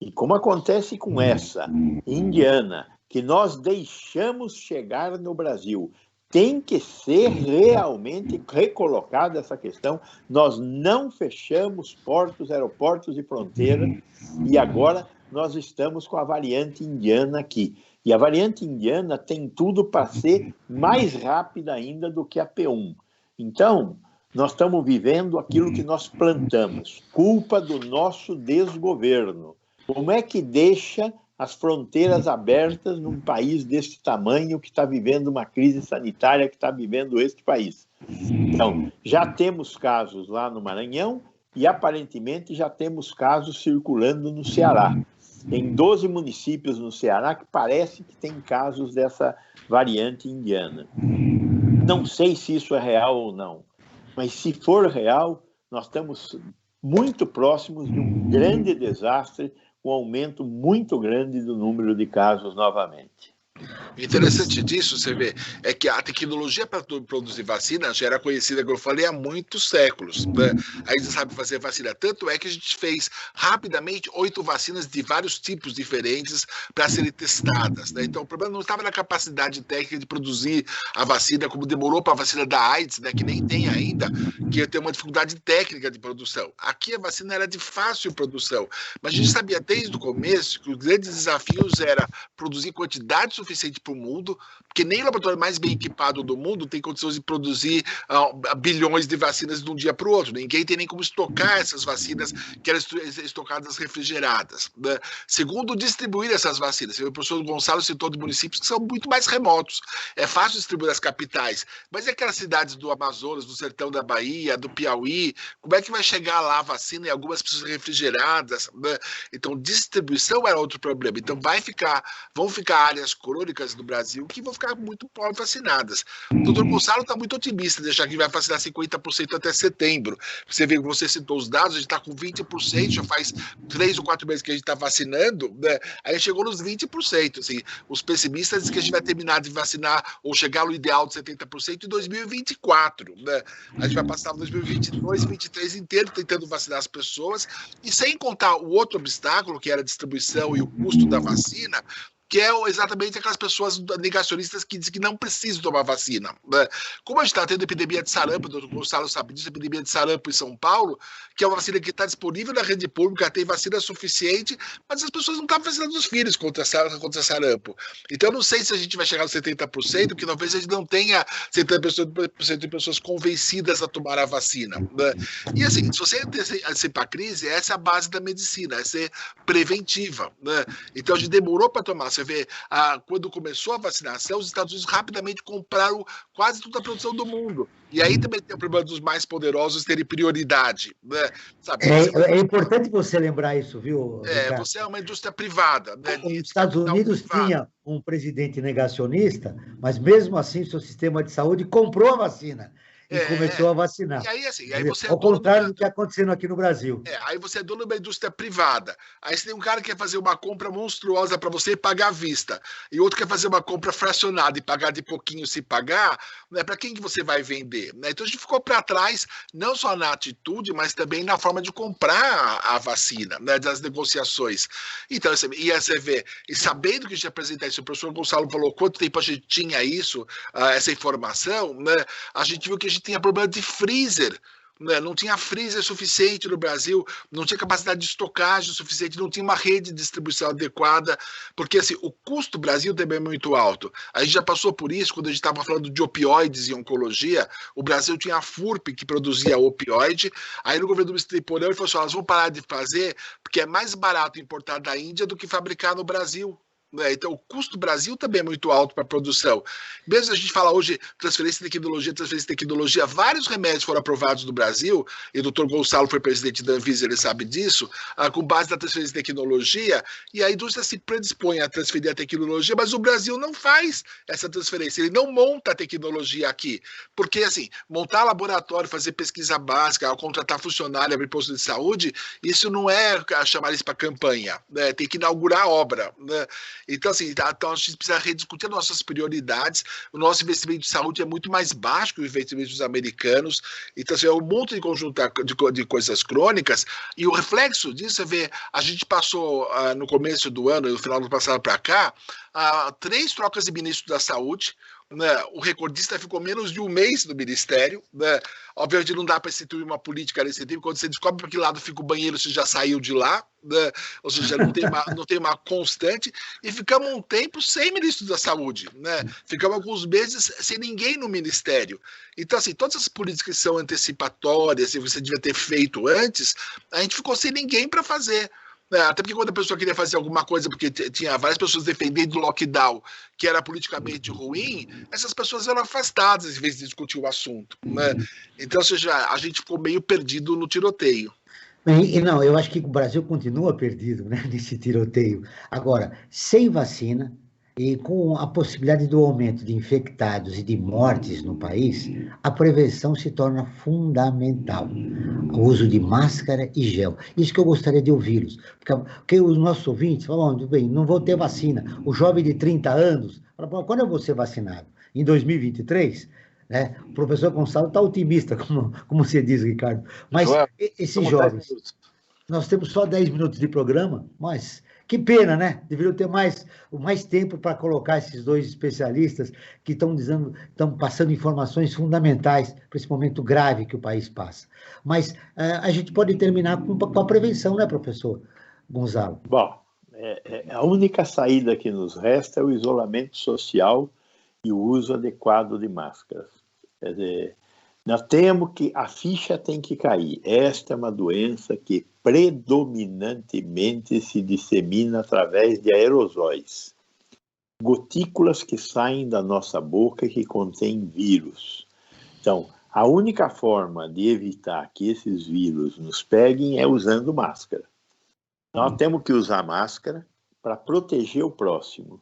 e como acontece com essa indiana, que nós deixamos chegar no Brasil, tem que ser realmente recolocada essa questão. Nós não fechamos portos, aeroportos e fronteiras, e agora nós estamos com a variante indiana aqui. E a variante indiana tem tudo para ser mais rápida ainda do que a P1. Então, nós estamos vivendo aquilo que nós plantamos, culpa do nosso desgoverno. Como é que deixa as fronteiras abertas num país desse tamanho que está vivendo uma crise sanitária que está vivendo este país? Então, já temos casos lá no Maranhão e aparentemente já temos casos circulando no Ceará. Tem 12 municípios no Ceará que parece que tem casos dessa variante indiana. Não sei se isso é real ou não, mas se for real, nós estamos muito próximos de um grande desastre, com um aumento muito grande do número de casos novamente. O interessante disso, você vê, é que a tecnologia para produzir vacina já era conhecida, como eu falei, há muitos séculos. Né? A gente sabe fazer vacina. Tanto é que a gente fez rapidamente 8 vacinas de vários tipos diferentes para serem testadas. Né? Então, o problema não estava na capacidade técnica de produzir a vacina, como demorou para a vacina da AIDS, né, que nem tem ainda, que tem uma dificuldade técnica de produção. Aqui a vacina era de fácil produção, mas a gente sabia desde o começo que os grandes desafios era produzir quantidade suficiente para o mundo, porque nem o laboratório mais bem equipado do mundo tem condições de produzir bilhões de vacinas de um dia para o outro. Ninguém tem nem como estocar essas vacinas que eram estocadas refrigeradas. Né? Segundo, distribuir essas vacinas. O professor Gonçalo citou de municípios que são muito mais remotos. É fácil distribuir as capitais, mas e aquelas cidades do Amazonas, do sertão da Bahia, do Piauí, como é que vai chegar lá a vacina em algumas pessoas refrigeradas? Né? Então, distribuição era outro problema. Então, vão ficar áreas crônicas do Brasil que vão ficar muito pobres vacinadas. O doutor Gonçalo está muito otimista de achar que vai vacinar 50% até setembro. Você vê, você citou os dados, a gente está com 20%, já faz 3 ou 4 meses que a gente está vacinando, né? Aí chegou nos 20%. Assim, os pessimistas dizem que a gente vai terminar de vacinar ou chegar no ideal de 70% em 2024. Né? A gente vai passar 2022, 2023 inteiro tentando vacinar as pessoas, e sem contar o outro obstáculo, que era a distribuição e o custo da vacina, que é exatamente aquelas pessoas negacionistas que dizem que não precisam tomar vacina. Né? Como a gente está tendo epidemia de sarampo, o doutor Gonçalo sabe disso, epidemia de sarampo em São Paulo, que é uma vacina que está disponível na rede pública, tem vacina suficiente, mas as pessoas não estão vacinando os filhos contra sarampo. Então, eu não sei se a gente vai chegar aos 70%, porque talvez a gente não tenha 70% de pessoas convencidas a tomar a vacina. Né? E assim, se você antecipar a crise, essa é a base da medicina, é ser preventiva. Né? Então, a gente demorou para tomar. Você vê, quando começou a vacinação, os Estados Unidos rapidamente compraram quase toda a produção do mundo. E aí também tem o problema dos mais poderosos terem prioridade. Né? Sabe, é importante você lembrar isso, viu? Você é uma indústria privada. Né? Os Estados Unidos tinha um presidente negacionista, mas mesmo assim seu sistema de saúde comprou a vacina. E começou a vacinar. E aí, assim, você ao contrário do que está acontecendo aqui no Brasil. Aí você é dono de uma indústria privada. Aí você tem um cara que quer fazer uma compra monstruosa para você e pagar à vista. E outro quer fazer uma compra fracionada e pagar de pouquinho se pagar. Né? Para quem que você vai vender? Né? Então a gente ficou para trás, não só na atitude, mas também na forma de comprar a vacina, né? Das negociações. Então, e você vê, e sabendo que a gente ia apresentar isso, o professor Gonçalo falou quanto tempo a gente tinha isso, essa informação, né? A gente viu que a gente tinha problema de freezer. Né? Não tinha freezer suficiente no Brasil, não tinha capacidade de estocagem suficiente, não tinha uma rede de distribuição adequada, porque assim, o custo do Brasil também é muito alto. A gente já passou por isso quando a gente estava falando de opioides e oncologia. O Brasil tinha a FURP, que produzia opioide. Aí no governo do ministro Temporão ele falou assim: nós vamos parar de fazer porque é mais barato importar da Índia do que fabricar no Brasil. Então, o custo do Brasil também é muito alto para a produção. Mesmo a gente fala hoje transferência de tecnologia, vários remédios foram aprovados no Brasil, e o doutor Gonçalo foi presidente da Anvisa, ele sabe disso, com base na transferência de tecnologia, e a indústria se predispõe a transferir a tecnologia, mas o Brasil não faz essa transferência, ele não monta a tecnologia aqui, porque assim, montar laboratório, fazer pesquisa básica, contratar funcionário, abrir posto de saúde, isso não é chamar isso para campanha, né? Tem que inaugurar a obra, né? Então, assim, então a gente precisa rediscutir as nossas prioridades. O nosso investimento de saúde é muito mais baixo que o investimento dos americanos. Então, assim, é um monte de conjunto de coisas crônicas. E o reflexo disso é ver, a gente passou no começo do ano, no final do passado para cá, 3 trocas de ministro da saúde. Né? O recordista ficou menos de um mês no ministério. Né? Obviamente não dá para instituir uma política nesse tempo. Quando você descobre para que lado fica o banheiro, você já saiu de lá. Né? Ou seja, não tem uma constante. E ficamos um tempo sem ministro da saúde. Né? Ficamos alguns meses sem ninguém no ministério. Então, assim, todas as políticas que são antecipatórias, que você devia ter feito antes, a gente ficou sem ninguém para fazer. Até porque quando a pessoa queria fazer alguma coisa, porque tinha várias pessoas defendendo o lockdown, que era politicamente ruim, essas pessoas eram afastadas em vez de discutir o assunto. Né? Então, ou seja, a gente ficou meio perdido no tiroteio. Não, eu acho que o Brasil continua perdido, né, nesse tiroteio. Agora, sem vacina e com a possibilidade do aumento de infectados e de mortes no país, a prevenção se torna fundamental. O uso de máscara e gel. Isso que eu gostaria de ouvi-los. Porque os nossos ouvintes falam, bem, não vou ter vacina. O jovem de 30 anos, fala, quando eu vou ser vacinado? Em 2023? Né? O professor Gonçalo está otimista, como você diz, Ricardo. Mas Joel, esses jovens, nós temos só 10 minutos de programa, mas que pena, né? Deveriam ter mais tempo para colocar esses dois especialistas que estão passando informações fundamentais para esse momento grave que o país passa. Mas a gente pode terminar com a prevenção, né, professor Gonçalo? Bom, a única saída que nos resta é o isolamento social e o uso adequado de máscaras. Quer dizer, nós temos que, a ficha tem que cair. Esta é uma doença que predominantemente se dissemina através de aerosóis, gotículas que saem da nossa boca que contêm vírus. Então, a única forma de evitar que esses vírus nos peguem é usando máscara. Nós temos que usar máscara para proteger o próximo.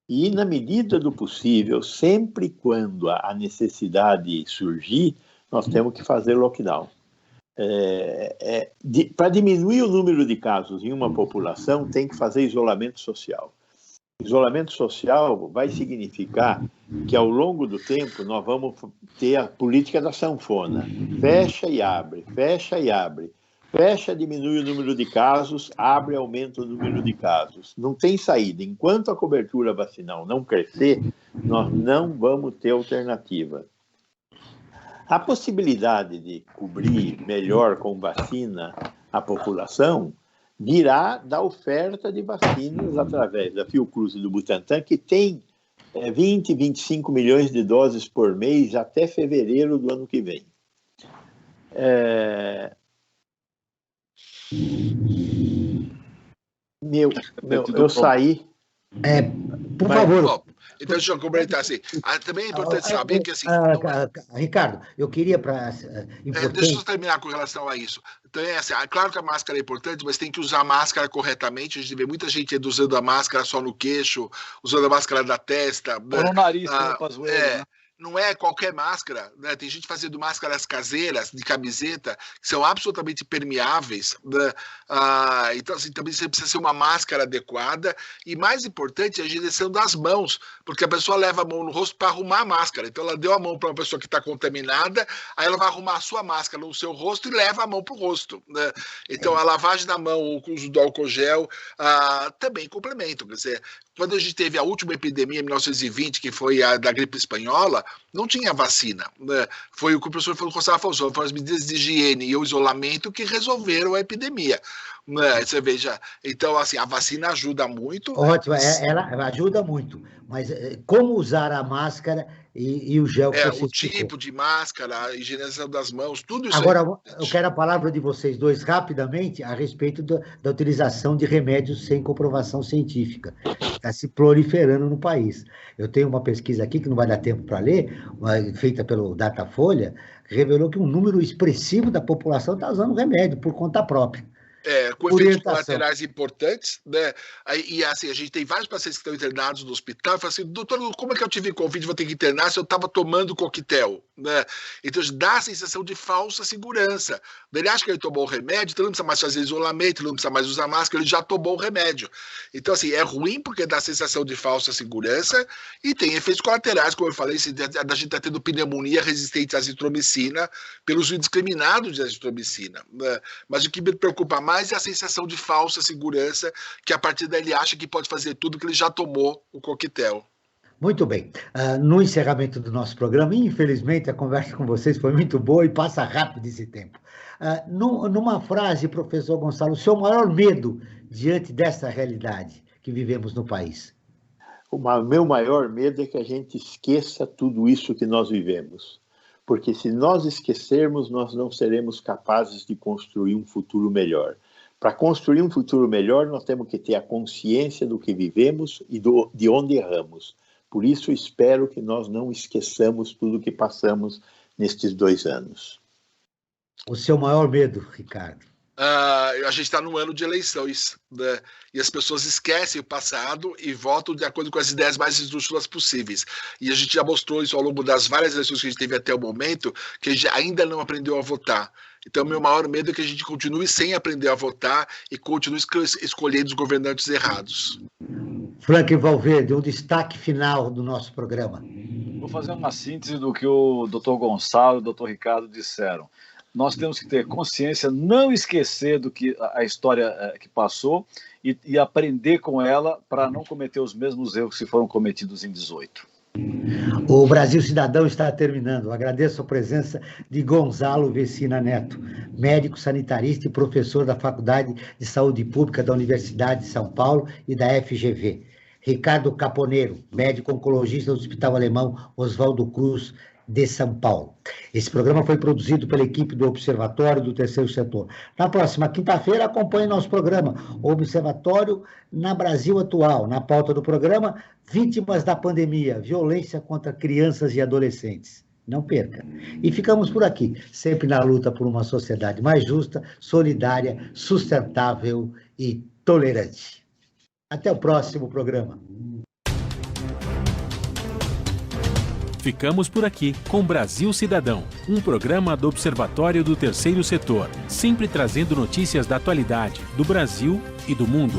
E, na medida do possível, sempre quando a necessidade surgir, nós temos que fazer lockdown. Para diminuir o número de casos em uma população, tem que fazer isolamento social. Isolamento social vai significar que, ao longo do tempo, nós vamos ter a política da sanfona. Fecha e abre, fecha e abre. Fecha, diminui o número de casos, abre, aumenta o número de casos. Não tem saída. Enquanto a cobertura vacinal não crescer, nós não vamos ter alternativa. A possibilidade de cobrir melhor com vacina a população virá da oferta de vacinas através da Fiocruz e do Butantan, que tem 20, 25 milhões de doses por mês até fevereiro do ano que vem. Eu saí. Por favor. Então, deixa eu comentar assim. Também é importante saber que assim. Ricardo, eu queria deixa eu terminar com relação a isso. Então, assim, claro que a máscara é importante, mas tem que usar a máscara corretamente. A gente vê muita gente usando a máscara só no queixo, usando a máscara da testa. Ou no nariz, né? Não é qualquer máscara, né? Tem gente fazendo máscaras caseiras de camiseta que são absolutamente permeáveis, né? Então, assim, também você precisa ser uma máscara adequada e, mais importante, a higienização das mãos, porque a pessoa leva a mão no rosto para arrumar a máscara. Então, ela deu a mão para uma pessoa que está contaminada, aí ela vai arrumar a sua máscara no seu rosto e leva a mão para o rosto, né? Então, a lavagem da mão, o uso do álcool gel também complementam. Quer dizer, quando a gente teve a última epidemia em 1920, que foi a da gripe espanhola, não tinha vacina, né? Foi o que o professor Gonçalo falou, foram as medidas de higiene e o isolamento que resolveram a epidemia. Né? Você veja, então, assim, a vacina ajuda muito. Ótimo, ela ajuda muito, mas como usar a máscara e o gel que você o tipo de máscara, a higienização das mãos, tudo isso. Agora, eu quero a palavra de vocês dois rapidamente a respeito da utilização de remédios sem comprovação científica. Está se proliferando no país. Eu tenho uma pesquisa aqui, que não vai dar tempo para ler, feita pelo Datafolha, que revelou que um número expressivo da população está usando remédio por conta própria. Com efeitos colaterais importantes, né? E assim, a gente tem vários pacientes que estão internados no hospital e falam assim, doutor, como é que eu tive Covid, vou ter que internar se eu estava tomando coquetel, né? Então, dá a sensação de falsa segurança. Ele acha que ele tomou o remédio, então ele não precisa mais fazer isolamento, ele não precisa mais usar máscara, ele já tomou o remédio. Então, assim, é ruim porque dá a sensação de falsa segurança e tem efeitos colaterais, como eu falei, a gente está tendo pneumonia resistente à azitromicina pelo uso indiscriminado de azitromicina, né? Mas o que me preocupa mais é a sensação de falsa segurança, que a partir daí ele acha que pode fazer tudo que ele já tomou o coquetel. Muito bem. No encerramento do nosso programa, infelizmente a conversa com vocês foi muito boa e passa rápido esse tempo. Numa frase, professor Gonçalo, o seu maior medo diante dessa realidade que vivemos no país? O meu maior medo é que a gente esqueça tudo isso que nós vivemos. Porque se nós esquecermos, nós não seremos capazes de construir um futuro melhor. Para construir um futuro melhor, nós temos que ter a consciência do que vivemos e de onde erramos. Por isso, espero que nós não esqueçamos tudo que passamos nestes 2 anos. O seu maior medo, Ricardo? a gente está no ano de eleições, né? E as pessoas esquecem o passado e votam de acordo com as ideias mais esdrúxulas possíveis. E a gente já mostrou isso ao longo das várias eleições que a gente teve até o momento, que a gente ainda não aprendeu a votar. Então, meu maior medo é que a gente continue sem aprender a votar e continue escolhendo os governantes errados. Frank Valverde, um destaque final do nosso programa. Vou fazer uma síntese do que o Dr. Gonçalo e o Dr. Ricardo disseram. Nós temos que ter consciência, não esquecer do que a história que passou e aprender com ela para não cometer os mesmos erros que foram cometidos em 18. O Brasil Cidadão está terminando. Agradeço a presença de Gonzalo Vecina Neto, médico sanitarista e professor da Faculdade de Saúde Pública da Universidade de São Paulo e da FGV. Ricardo Caponeiro, médico oncologista do Hospital Alemão Oswaldo Cruz, de São Paulo. Esse programa foi produzido pela equipe do Observatório do Terceiro Setor. Na próxima quinta-feira, acompanhe nosso programa, Observatório na Brasil Atual. Na pauta do programa, vítimas da pandemia, violência contra crianças e adolescentes. Não perca. E ficamos por aqui, sempre na luta por uma sociedade mais justa, solidária, sustentável e tolerante. Até o próximo programa. Ficamos por aqui com Brasil Cidadão, um programa do Observatório do Terceiro Setor, sempre trazendo notícias da atualidade, do Brasil e do mundo.